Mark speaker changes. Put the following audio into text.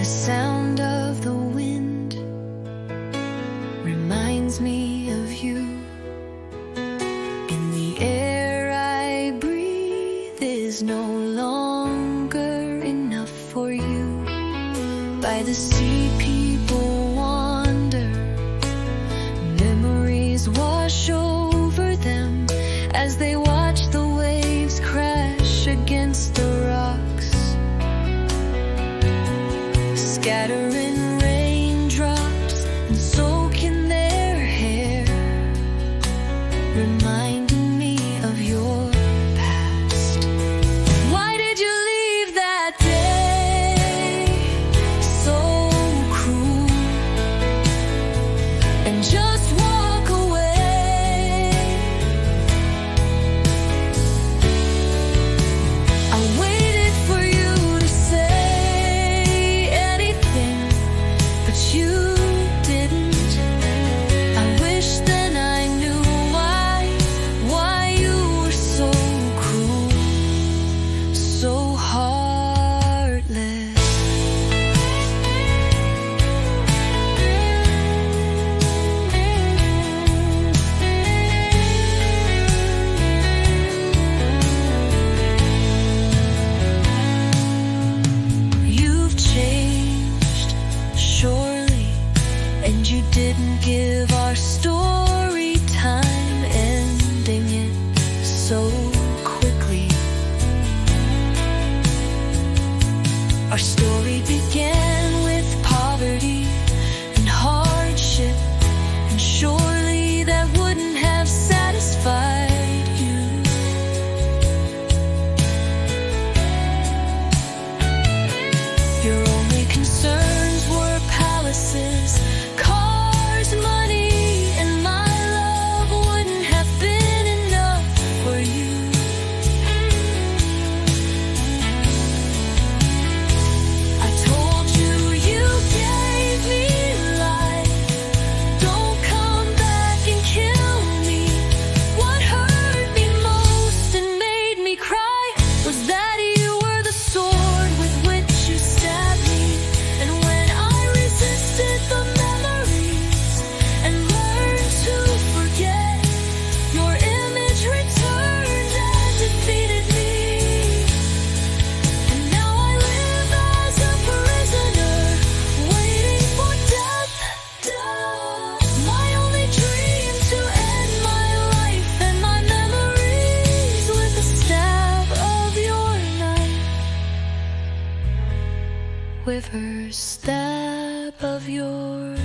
Speaker 1: sound of the wind reminds me of you. And the air I breathe is no longer enough for you. By the sea people wander, memories wash over them as they watch the waves crash against the rocks, scattering raindrops and soaking their hair, reminding me of your past. Why did you leave that day so cruel and just walk away? I waited for you to say anything, but you didn't. I wish then I knew why you were so cruel, so heartless. You've changed, surely, and you didn't give our story time, ending it so quickly. Our story began with poverty and hardship, and surely that wouldn't have satisfied you. Your only concerns were palaces, cars, money, and my love wouldn't have been enough for you. I told you you gave me life. Don't come back and kill me. What hurt me most and made me cry was that you were the sword with which you stabbed me. And when I resisted the memories and learned to forget, your image returned and defeated me. And now I live as a prisoner, waiting for death. My only dream to end my life and my memories with the stab of your knife, with her stab of your